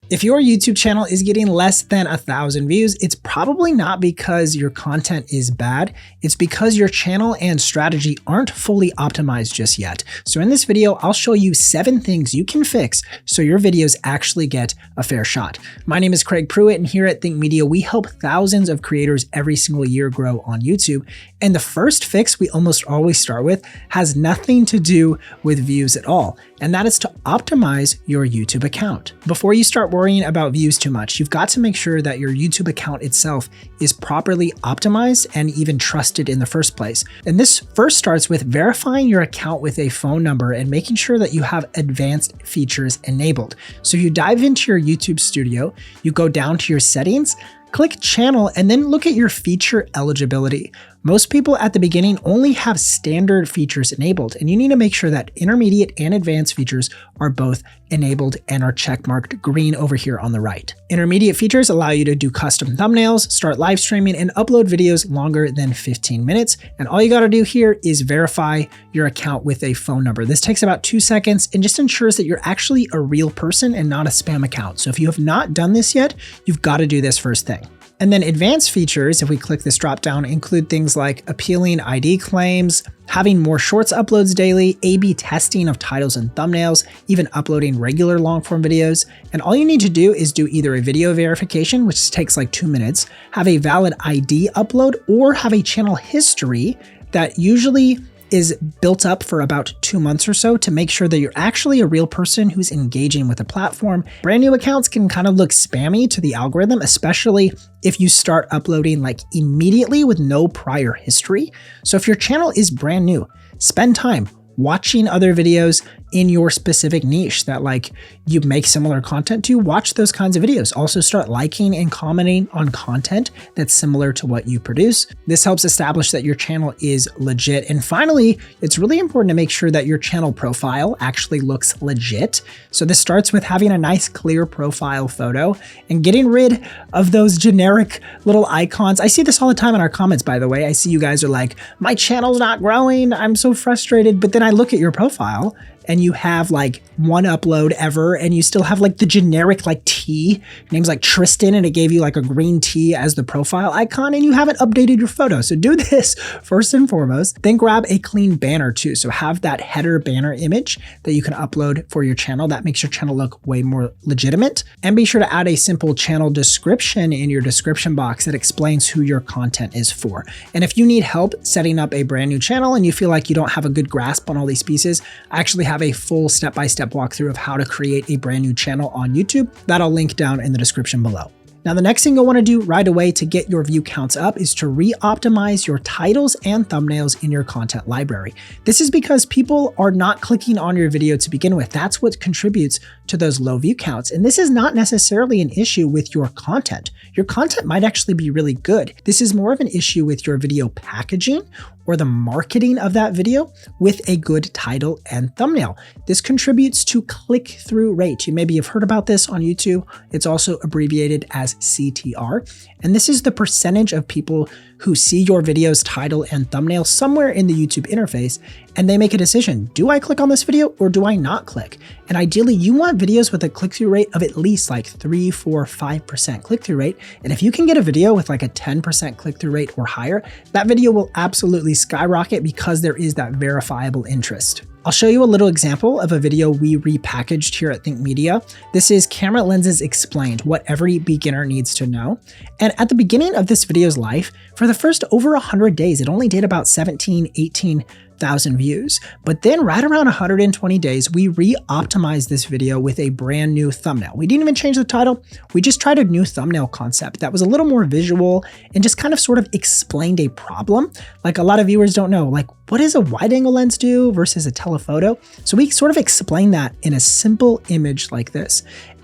If your YouTube channel is getting less than 1,000 views, it's probably not because your content is bad. It's because your channel and strategy aren't fully optimized just yet. So in this video, I'll show you 7 things you can fix so your videos actually get a fair shot. My name is Craig Pruitt, and here at Think Media, we help thousands of creators every single year grow on YouTube. And the first fix we almost always start with has nothing to do with views at all, and that is to optimize your YouTube account. Before you start worrying about views too much, you've got to make sure that your YouTube account itself is properly optimized and even trusted in the first place. And this first starts with verifying your account with a phone number and making sure that you have advanced features enabled. So you dive into your YouTube studio, you go down to your settings, click channel, and then look at your feature eligibility. Most people at the beginning only have standard features enabled, and you need to make sure that intermediate and advanced features are both enabled and are checkmarked green over here on the right. Intermediate features allow you to do custom thumbnails, start live streaming, and upload videos longer than 15 minutes. And all you gotta do here is verify your account with a phone number. This takes about 2 seconds and just ensures that you're actually a real person and not a spam account. So if you have not done this yet, you've gotta do this first thing. And then advanced features, if we click this drop down, include things like appealing ID claims, having more shorts uploads daily, A/B testing of titles and thumbnails, even uploading regular long form videos. And all you need to do is do either a video verification, which takes like 2 minutes, have a valid ID upload, or have a channel history that usually is built up for about 2 months or so to make sure that you're actually a real person who's engaging with the platform. Brand new accounts can kind of look spammy to the algorithm, especially if you start uploading like immediately with no prior history. So if your channel is brand new, spend time watching other videos in your specific niche that like you make similar content to. Watch those kinds of videos. Also start liking and commenting on content that's similar to what you produce. This helps establish that your channel is legit. And finally, it's really important to make sure that your channel profile actually looks legit. So this starts with having a nice clear profile photo and getting rid of those generic little icons. I see this all the time in our comments, by the way. I see you guys are like, my channel's not growing, I'm so frustrated. But then I look at your profile and you have like 1 upload ever, and you still have like the generic like T, your name's like Tristan, and it gave you like a green T as the profile icon, and you haven't updated your photo. So do this first and foremost, then grab a clean banner too. So have that header banner image that you can upload for your channel. That makes your channel look way more legitimate. And be sure to add a simple channel description in your description box that explains who your content is for. And if you need help setting up a brand new channel and you feel like you don't have a good grasp on all these pieces, I actually have a full step-by-step walkthrough of how to create a brand new channel on YouTube that I'll link down in the description below. Now, the next thing you'll want to do right away to get your view counts up is to re-optimize your titles and thumbnails in your content library. This is because people are not clicking on your video to begin with. That's what contributes to those low view counts. And this is not necessarily an issue with your content. Your content might actually be really good. This is more of an issue with your video packaging or the marketing of that video with a good title and thumbnail. This contributes to click-through rate. You maybe have heard about this on YouTube. It's also abbreviated as CTR. And this is the percentage of people who see your video's title and thumbnail somewhere in the YouTube interface, and they make a decision. Do I click on this video or do I not click? And ideally, you want videos with a click-through rate of at least like 3, 4, 5% click-through rate. And if you can get a video with like a 10% click-through rate or higher, that video will absolutely skyrocket because there is that verifiable interest. I'll show you a little example of a video we repackaged here at Think Media. This is Camera Lenses Explained, what every beginner needs to know. And at the beginning of this video's life, for the first over 100 days, it only did about 18,000 views. But then right around 120 days, we re-optimized this video with a brand new thumbnail. We didn't even change the title. We just tried a new thumbnail concept that was a little more visual and just kind of sort of explained a problem. Like a lot of viewers don't know, like what does a wide angle lens do versus a telephoto? So we sort of explain that in a simple image like this.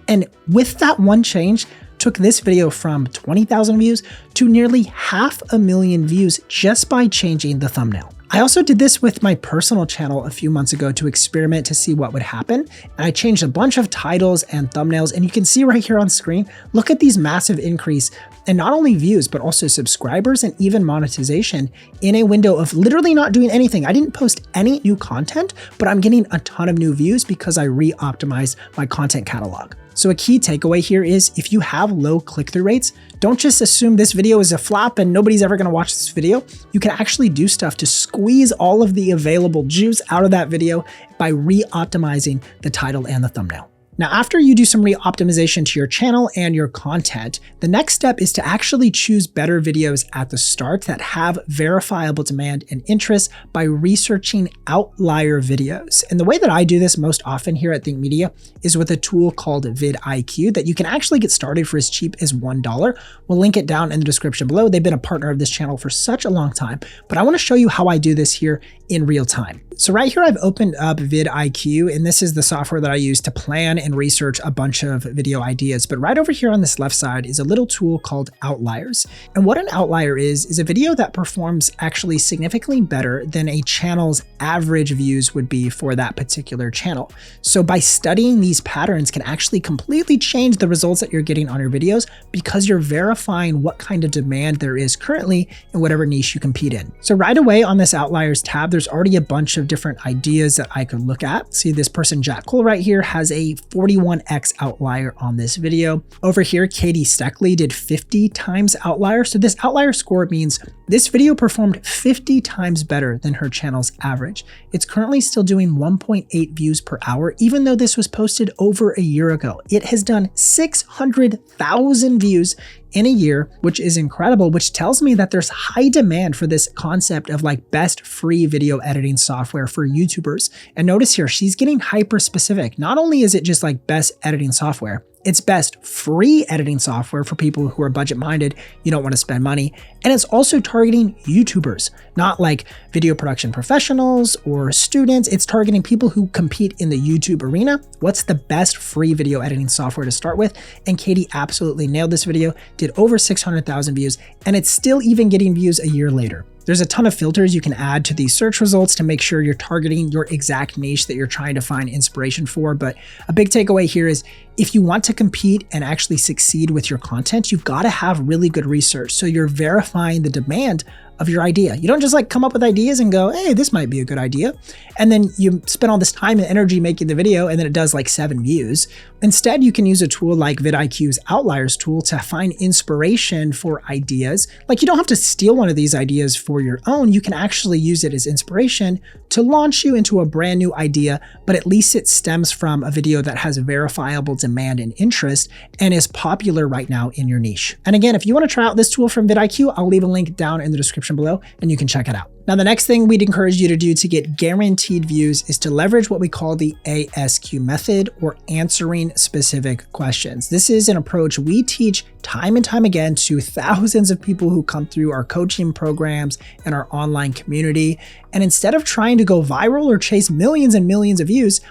And with that one change, took this video from 20,000 views to nearly 500,000 views just by changing the thumbnail. I also did this with my personal channel a few months ago to experiment to see what would happen. And I changed a bunch of titles and thumbnails, and you can see right here on screen, look at these massive increase in not only views, but also subscribers and even monetization in a window of literally not doing anything. I didn't post any new content, but I'm getting a ton of new views because I re-optimized my content catalog. So a key takeaway here is if you have low click-through rates, don't just assume this video is a flop and nobody's ever gonna watch this video. You can actually do stuff to squeeze all of the available juice out of that video by re-optimizing the title and the thumbnail. Now, after you do some re-optimization to your channel and your content, the next step is to actually choose better videos at the start that have verifiable demand and interest by researching outlier videos. And the way that I do this most often here at Think Media is with a tool called vidIQ that you can actually get started for as cheap as $1. We'll link it down in the description below. They've been a partner of this channel for such a long time, but I want to show you how I do this here in real time. So right here, I've opened up vidIQ, and this is the software that I use to plan and research a bunch of video ideas. But right over here on this left side is a little tool called Outliers. And what an outlier is a video that performs actually significantly better than a channel's average views would be for that particular channel. So by studying these patterns can actually completely change the results that you're getting on your videos because you're verifying what kind of demand there is currently in whatever niche you compete in. So right away on this Outliers tab, there's already a bunch of different ideas that I could look at. See, this person, Jack Cole right here, has a 41x outlier on this video. Over here, Katie Steckley did 50 times outlier. So this outlier score means this video performed 50 times better than her channel's average. It's currently still doing 1.8 views per hour, even though this was posted over a year ago. It has done 600,000 views in a year, which is incredible, which tells me that there's high demand for this concept of like best free video editing software for YouTubers. And notice here, she's getting hyper specific. Not only is it just like best editing software, it's best free editing software for people who are budget minded, you don't want to spend money. And it's also targeting YouTubers, not like video production professionals or students. It's targeting people who compete in the YouTube arena. What's the best free video editing software to start with? And Katie absolutely nailed this video, did over 600,000 views, and it's still even getting views a year later. There's a ton of filters you can add to these search results to make sure you're targeting your exact niche that you're trying to find inspiration for. But a big takeaway here is if you want to compete and actually succeed with your content, you've got to have really good research. So you're verifying the demand of your idea. You don't just like come up with ideas and go, hey, this might be a good idea. And then you spend all this time and energy making the video and then it does like 7 views. Instead, you can use a tool like vidIQ's Outliers tool to find inspiration for ideas. Like you don't have to steal one of these ideas for your own. You can actually use it as inspiration to launch you into a brand new idea, but at least it stems from a video that has verifiable demand and interest and is popular right now in your niche. And again, if you want to try out this tool from vidIQ, I'll leave a link down in the description below and you can check it out. Now, the next thing we'd encourage you to do to get guaranteed views is to leverage what we call the ASQ method, or answering specific questions. This is an approach we teach time and time again to thousands of people who come through our coaching programs and our online community. And instead of trying to go viral or chase millions and millions of views,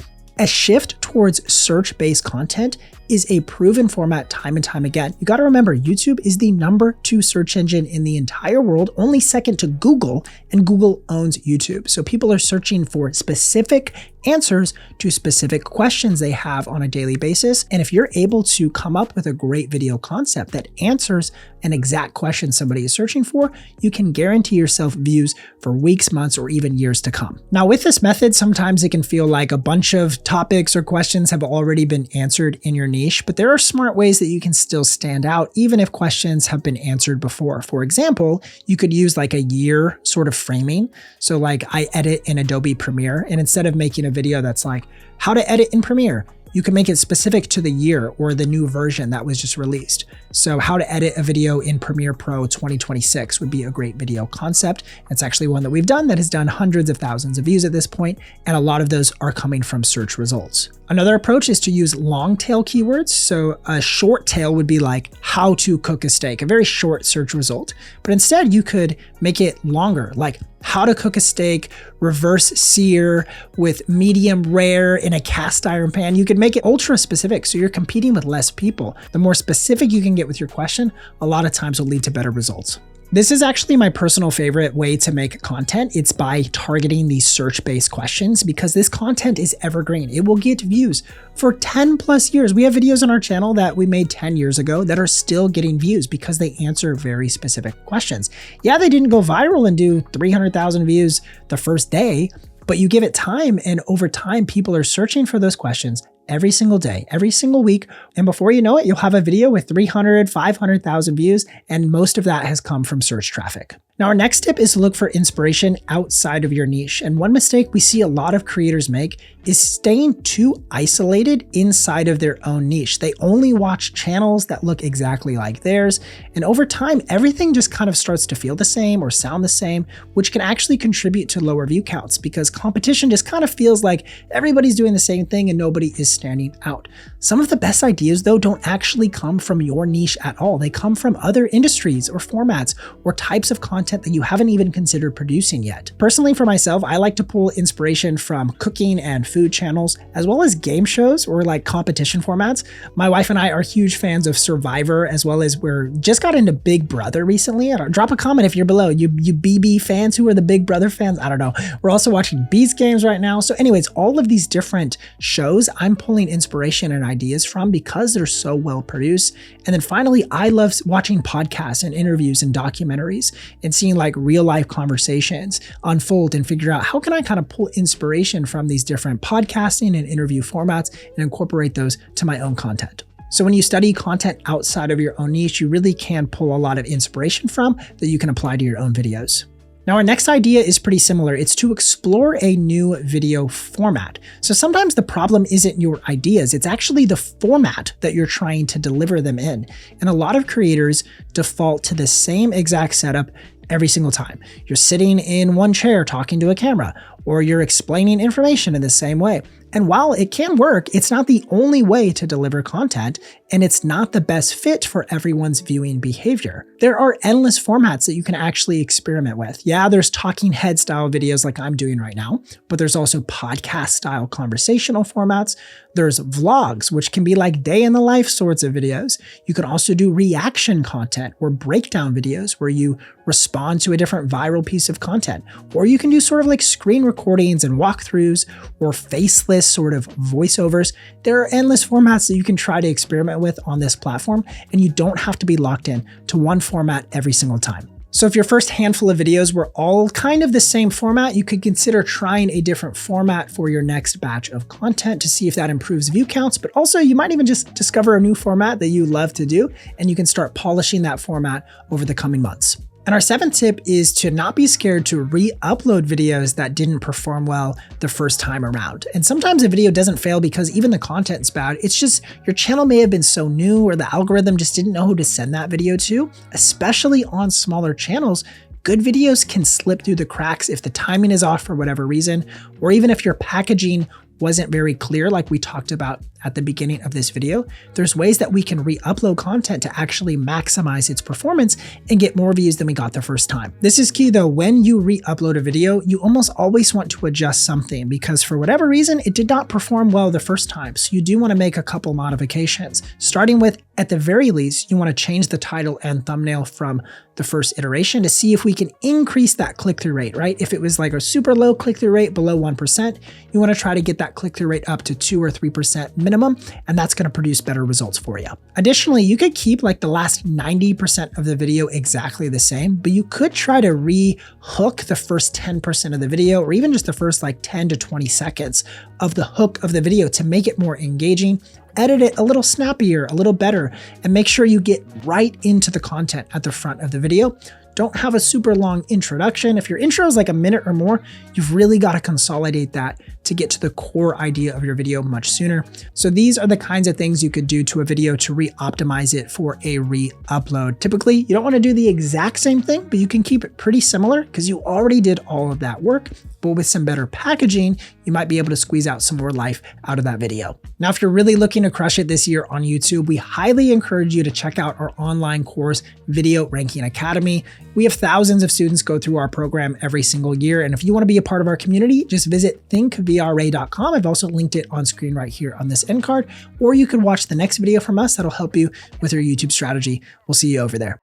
a shift towards search-based content is a proven format time and time again. You got to remember, YouTube is the #2 search engine in the entire world, only second to Google, and Google owns YouTube. So people are searching for specific answers to specific questions they have on a daily basis. And if you're able to come up with a great video concept that answers an exact question somebody is searching for, you can guarantee yourself views for weeks, months, or even years to come. Now, with this method, sometimes it can feel like a bunch of topics or questions have already been answered in your niche, but there are smart ways that you can still stand out even if questions have been answered before. For example, you could use like a year sort of framing. So like I edit in Adobe Premiere, and instead of making a video that's like how to edit in Premiere, you can make it specific to the year or the new version that was just released. So how to edit a video in Premiere Pro 2026 would be a great video concept. It's actually one that we've done that has done hundreds of thousands of views at this point, and a lot of those are coming from search results. Another approach is to use long tail keywords. So a short tail would be like how to cook a steak, a very short search result. But instead you could make it longer, like how to cook a steak, reverse sear with medium rare in a cast iron pan. You could make it ultra specific so you're competing with less people. The more specific you can get with your question, a lot of times will lead to better results. This is actually my personal favorite way to make content. It's by targeting these search-based questions because this content is evergreen. It will get views for 10 plus years. We have videos on our channel that we made 10 years ago that are still getting views because they answer very specific questions. Yeah, they didn't go viral and do 300,000 views the first day, but you give it time, and over time, people are searching for those questions, every single day, every single week. And before you know it, you'll have a video with 300, 500,000 views, and most of that has come from search traffic. Now, our next tip is to look for inspiration outside of your niche. And one mistake we see a lot of creators make is staying too isolated inside of their own niche. They only watch channels that look exactly like theirs. And over time, everything just kind of starts to feel the same or sound the same, which can actually contribute to lower view counts because competition just kind of feels like everybody's doing the same thing and nobody is standing out. Some of the best ideas, though, don't actually come from your niche at all. They come from other industries or formats or types of content that you haven't even considered producing yet. Personally, for myself, I like to pull inspiration from cooking and food channels, as well as game shows or like competition formats. My wife and I are huge fans of Survivor, as well as we're just got into Big Brother recently. Drop a comment if you're below. You BB fans, who are the Big Brother fans? I don't know. We're also watching Beast Games right now. So anyways, all of these different shows, I'm pulling inspiration and ideas from because they're so well produced. And then finally, I love watching podcasts and interviews and documentaries and seeing like real life conversations unfold and figure out how can I kind of pull inspiration from these different podcasting and interview formats and incorporate those to my own content. So when you study content outside of your own niche, you really can pull a lot of inspiration from that you can apply to your own videos. Now, our next idea is pretty similar. It's to explore a new video format. So sometimes the problem isn't your ideas, it's actually the format that you're trying to deliver them in. And a lot of creators default to the same exact setup every single time. You're sitting in one chair talking to a camera, or you're explaining information in the same way. And while it can work, it's not the only way to deliver content, and it's not the best fit for everyone's viewing behavior. There are endless formats that you can actually experiment with. Yeah, there's talking head style videos like I'm doing right now, but there's also podcast style conversational formats. There's vlogs, which can be like day in the life sorts of videos. You can also do reaction content or breakdown videos where you respond to a different viral piece of content. Or you can do sort of like screen recordings and walkthroughs or faceless sort of voiceovers. There are endless formats that you can try to experiment with on this platform, and you don't have to be locked in to one format every single time. So if your first handful of videos were all kind of the same format, you could consider trying a different format for your next batch of content to see if that improves view counts, but also you might even just discover a new format that you love to do, and you can start polishing that format over the coming months. And our seventh tip is to not be scared to re-upload videos that didn't perform well the first time around. And sometimes a video doesn't fail because even the content's bad. It's just your channel may have been so new or the algorithm just didn't know who to send that video to. Especially on smaller channels, good videos can slip through the cracks if the timing is off for whatever reason, or even if your packaging wasn't very clear like we talked about at the beginning of this video. There's ways that we can re-upload content to actually maximize its performance and get more views than we got the first time. This is key though. When you re-upload a video, you almost always want to adjust something because for whatever reason, it did not perform well the first time. So you do want to make a couple modifications, starting with, at the very least, you want to change the title and thumbnail from the first iteration to see if we can increase that click-through rate, right? If it was like a super low click-through rate below 1%, you want to try to get that click-through rate up to 2 or 3% minimum, and that's going to produce better results for you. Additionally, you could keep like the last 90% of the video exactly the same, but you could try to re-hook the first 10% of the video, or even just the first like 10 to 20 seconds of the hook of the video to make it more engaging. Edit it a little snappier, a little better, and make sure you get right into the content at the front of the video. Don't have a super long introduction. If your intro is like a minute or more, you've really got to consolidate that to get to the core idea of your video much sooner. So these are the kinds of things you could do to a video to re-optimize it for a re-upload. Typically, you don't want to do the exact same thing, but you can keep it pretty similar because you already did all of that work. But with some better packaging, you might be able to squeeze out some more life out of that video. Now, if you're really looking to crush it this year on YouTube, we highly encourage you to check out our online course, Video Ranking Academy. We have thousands of students go through our program every single year. And if you want to be a part of our community, just visit thinkvra.com. I've also linked it on screen right here on this end card, or you could watch the next video from us that'll help you with your YouTube strategy. We'll see you over there.